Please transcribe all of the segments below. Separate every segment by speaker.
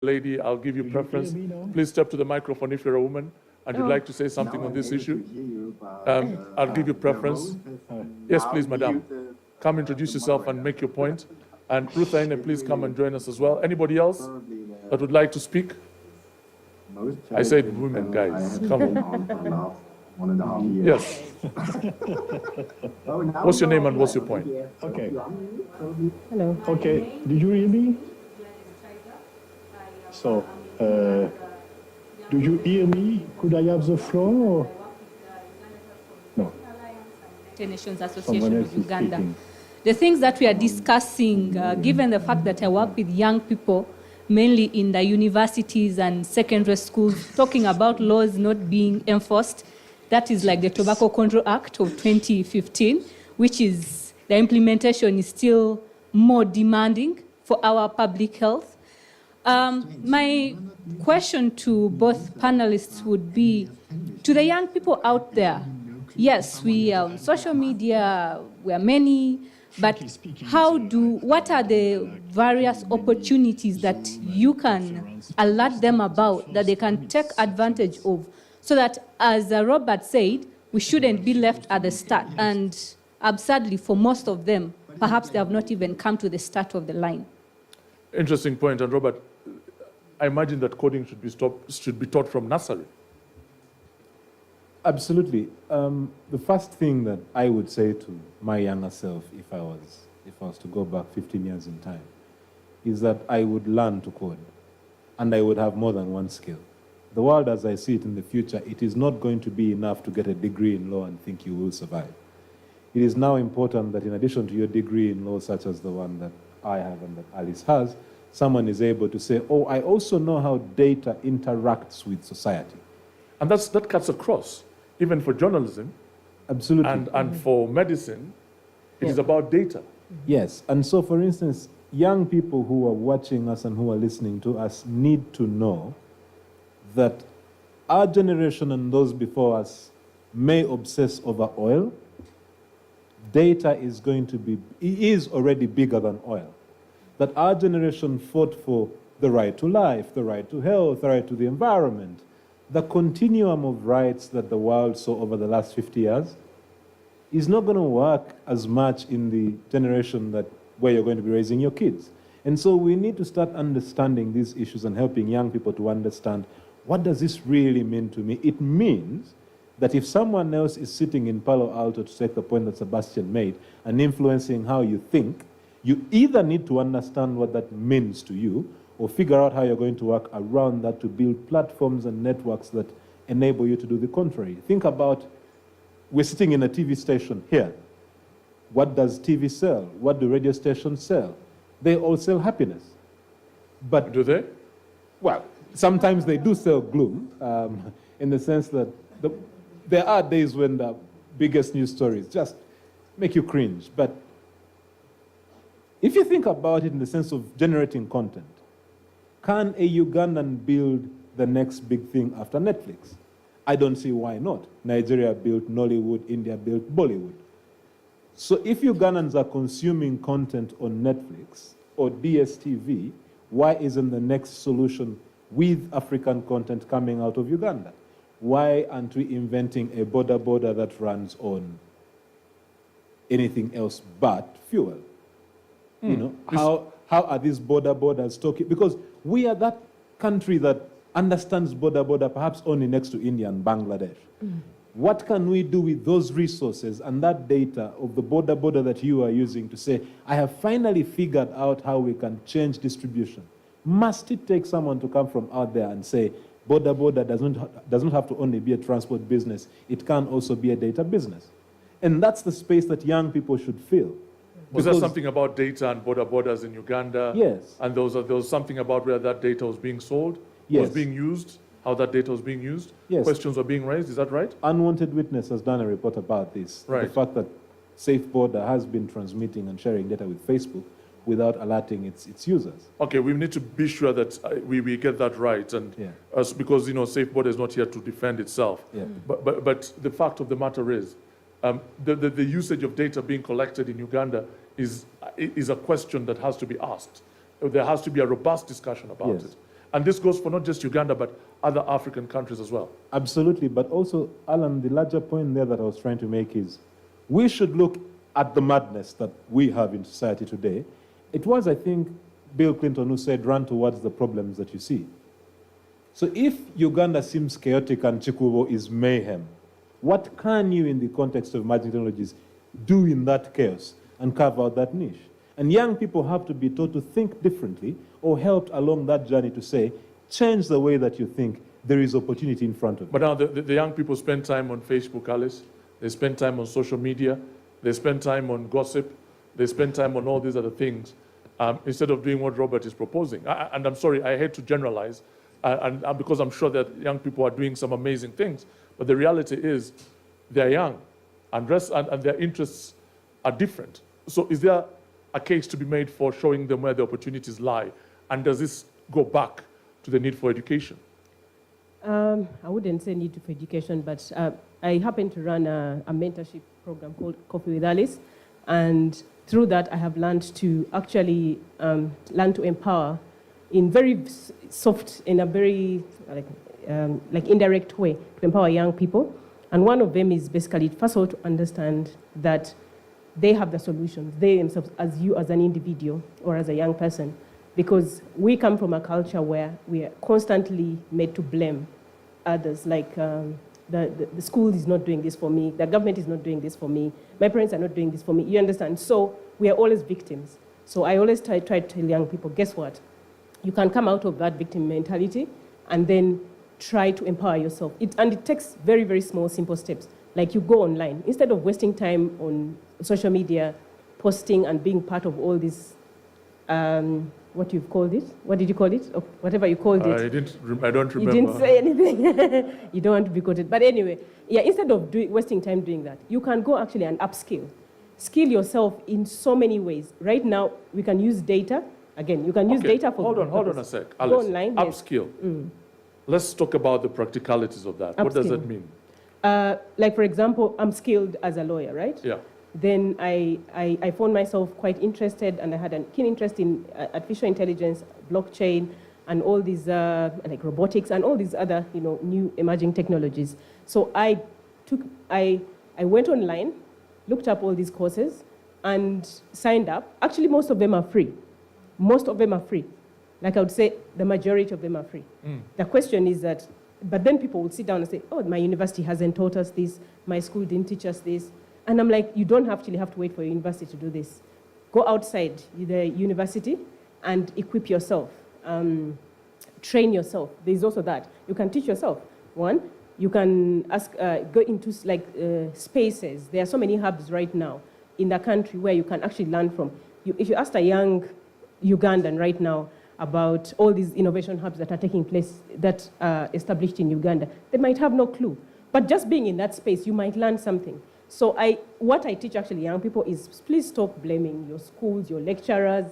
Speaker 1: Lady, I'll give you preference. Please step to the microphone if you're a woman and you'd like to say something on this issue. I'll give you preference. Yes, please, madam. Come introduce yourself and make your point. And Ruth Aine, please come and join us as well. Anybody else that would like to speak? I said women, guys. Come on. 1.5 years. Yes. What's your name and what's your point?
Speaker 2: Okay. Hello. Okay. Did you hear me? So, do you hear me? Could I have the floor? Or? No.
Speaker 3: Nations Association of Uganda. The things that we are discussing, given the fact that I work with young people, mainly in the universities and secondary schools, talking about laws not being enforced, that is like the Tobacco Control Act of 2015, which is, the implementation is still more demanding for our public health. My question to both panelists would be, to the young people out there, yes, we are on social media, we are many, but what are the various opportunities that you can alert them about, that they can take advantage of, so that, as Robert said, we shouldn't be left at the start. And absurdly, for most of them, perhaps they have not even come to the start of the line.
Speaker 1: Interesting point. And Robert, I imagine that coding should be taught from nursery.
Speaker 4: Absolutely. The first thing that I would say to my younger self, if I was to go back 15 years in time, is that I would learn to code, and I would have more than one skill. The world, as I see it in the future, it is not going to be enough to get a degree in law and think you will survive. It is now important that in addition to your degree in law, such as the one that I have and that Alice has, someone is able to say, oh, I also know how data interacts with society.
Speaker 1: And that cuts across, even for journalism.
Speaker 4: Absolutely.
Speaker 1: And for medicine, it is about data.
Speaker 4: Yes, and so for instance, young people who are watching us and who are listening to us need to know that our generation and those before us may obsess over oil. Data is already bigger than oil. That our generation fought for the right to life, the right to health, the right to the environment, the continuum of rights that the world saw over the last 50 years is not going to work as much in the generation where you're going to be raising your kids. And so we need to start understanding these issues and helping young people to understand, what does this really mean to me? It means that if someone else is sitting in Palo Alto, to take the point that Sebastian made, and influencing how you think, you either need to understand what that means to you, or figure out how you're going to work around that to build platforms and networks that enable you to do the contrary. Think about, we're sitting in a TV station here. What does TV sell? What do radio stations sell? They all sell happiness. But
Speaker 1: do they?
Speaker 4: Well, sometimes they do sell gloom, in the sense that there are days when the biggest news stories just make you cringe. But if you think about it in the sense of generating content, can a Ugandan build the next big thing after Netflix? I don't see why not. Nigeria built Nollywood, India built Bollywood. So if Ugandans are consuming content on Netflix or DSTV, why isn't the next solution with African content coming out of Uganda? Why aren't we inventing a border that runs on anything else but fuel? You know, how are these borders talking? Because we are that country that understands border perhaps only next to India and Bangladesh. What can we do with those resources and that data of the border that you are using to say, I have finally figured out how we can change distribution? Must it take someone to come from out there and say, border doesn't have to only be a transport business, it can also be a data business? And that's the space that young people should fill.
Speaker 1: Was there something about data and borders in Uganda?
Speaker 4: Yes.
Speaker 1: And there was something about where that data was being sold,
Speaker 4: yes,
Speaker 1: was being used, how that data was being used?
Speaker 4: Yes.
Speaker 1: Questions were being raised, is that right?
Speaker 4: Unwanted Witness has done a report about this.
Speaker 1: Right.
Speaker 4: The fact that Safe Border has been transmitting and sharing data with Facebook without alerting its users. Okay,
Speaker 1: we need to be sure that we get that right, and because Safe Border is not here to defend itself.
Speaker 4: Yeah.
Speaker 1: But the fact of the matter is, the usage of data being collected in Uganda is a question that has to be asked. There has to be a robust discussion about it. And this goes for not just Uganda, but other African countries as well.
Speaker 4: Absolutely, but also, Alan, the larger point there that I was trying to make is we should look at the madness that we have in society today. It was, I think, Bill Clinton who said, run towards the problems that you see. So if Uganda seems chaotic and Chikubo is mayhem, what can you, in the context of emerging technologies, do in that chaos and carve out that niche? And young people have to be taught to think differently or helped along that journey to say, change the way that you think. There is opportunity in front of you.
Speaker 1: But now the young people spend time on Facebook, Alice. They spend time on social media. They spend time on gossip. They spend time on all these other things instead of doing what Robert is proposing. And I'm sorry, I hate to generalize, and because I'm sure that young people are doing some amazing things. But the reality is they're young and their interests are different. So is there a case to be made for showing them where the opportunities lie? And does this go back to the need for education?
Speaker 5: I wouldn't say need for education, but I happen to run a mentorship program called Coffee with Alice. And through that, I have learned to actually learn to empower in very soft, in a very like indirect way, to empower young people. And one of them is basically, first of all, to understand that they have the solutions, they themselves, as you as an individual or as a young person, because we come from a culture where we are constantly made to blame others, like the school is not doing this for me, the government is not doing this for me, my parents are not doing this for me, you understand? So we are always victims. So I always try to tell young people, guess what? You can come out of that victim mentality and then try to empower yourself. And it takes very, very small, simple steps. Like you go online. Instead of wasting time on social media, posting and being part of all this, what you've called it? What did you call it? Or whatever you called it.
Speaker 1: I don't remember.
Speaker 5: You didn't say anything. You don't want to be quoted. But anyway, yeah, instead of wasting time doing that, you can go actually and upskill. Skill yourself in so many ways. Right now, we can use data. Again, you can use data for...
Speaker 1: Hold on a sec. Alice,
Speaker 5: go online.
Speaker 1: Upskill. Yes. Let's talk about the practicalities of that. Upskill. What does that mean?
Speaker 5: Like, for example, I'm skilled as a lawyer, right?
Speaker 1: Yeah.
Speaker 5: Then I found myself quite interested, and I had a keen interest in artificial intelligence, blockchain, and all these, like robotics, and all these other, new emerging technologies. So I went online, looked up all these courses, and signed up. Actually, most of them are free. Most of them are free. Like I would say, the majority of them are free. The question is that, but then people would sit down and say, oh, my university hasn't taught us this, my school didn't teach us this. And I'm like, you don't actually have to wait for your university to do this. Go outside the university and equip yourself. Train yourself. There's also that. You can teach yourself. One, you can go into spaces. There are so many hubs right now in the country where you can actually learn from. If you ask a young Ugandan right now about all these innovation hubs that are taking place, that are established in Uganda, they might have no clue. But just being in that space, you might learn something. So what I teach actually young people is please stop blaming your schools, your lecturers.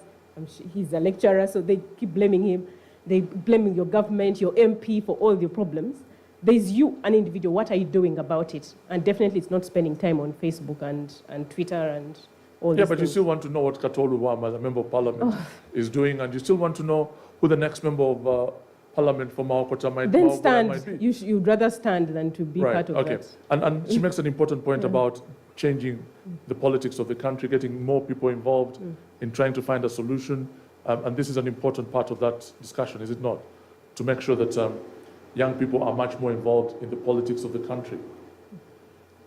Speaker 5: He's a lecturer, so they keep blaming him. They blaming your government, your MP for all your problems. There's you, an individual. What are you doing about it? And definitely it's not spending time on Facebook and Twitter and all these
Speaker 1: but
Speaker 5: things.
Speaker 1: you still want to know what Katolu Wama, the Member of Parliament, is doing, and you still want to know who the next Member of Parliament for Maokota might be.
Speaker 5: Then stand. You'd rather stand than to be part of that.
Speaker 1: And she makes an important point about changing the politics of the country, getting more people involved in trying to find a solution. And this is an important part of that discussion, is it not? To make sure that young people are much more involved in the politics of the country.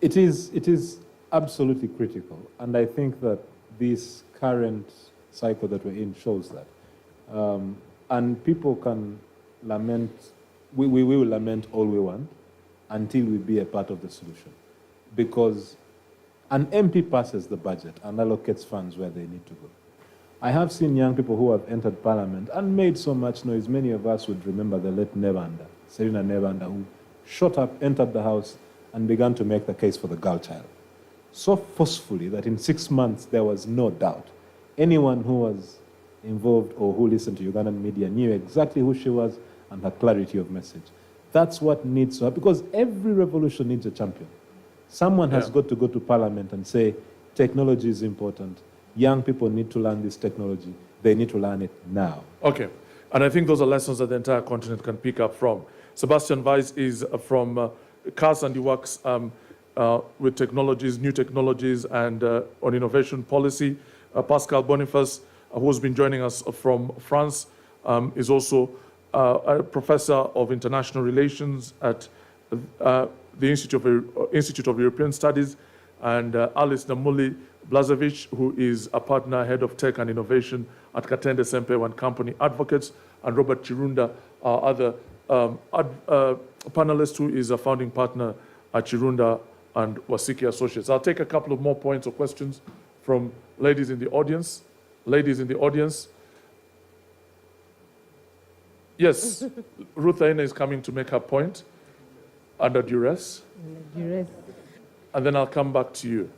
Speaker 4: It is absolutely critical. And I think that this current cycle that we're in shows that. And people can lament, we will lament all we want until we be a part of the solution. Because an MP passes the budget and allocates funds where they need to go. I have seen young people who have entered parliament and made so much noise. Many of us would remember the late Nevanda, Serena Nevanda, who shot up, entered the house, and began to make the case for the girl child. So forcefully that in 6 months there was no doubt. Anyone who was involved or who listened to Ugandan media knew exactly who she was and her clarity of message. That's what needs to happen, because every revolution needs a champion. Someone has got to go to parliament and say, technology is important. Young people need to learn this technology. They need to learn it now.
Speaker 1: Okay. And I think those are lessons that the entire continent can pick up from. Sebastian Weiss is from CAS, and he works with technologies, new technologies, and on innovation policy. Pascal Boniface, who has been joining us from France, is also a professor of international relations at the Institute of European Studies, and Alice Namuli Blazevic, who is a partner, head of tech and innovation at Katende Sempe and Company Advocates, and Robert Chirunda, our other panelist, who is a founding partner at Chirunda and Wasiki Associates. I'll take a couple of more points or questions from ladies in the audience. Ladies in the audience. Yes, Ruth Aina is coming to make her point under duress.
Speaker 5: Duress.
Speaker 1: And then I'll come back to you.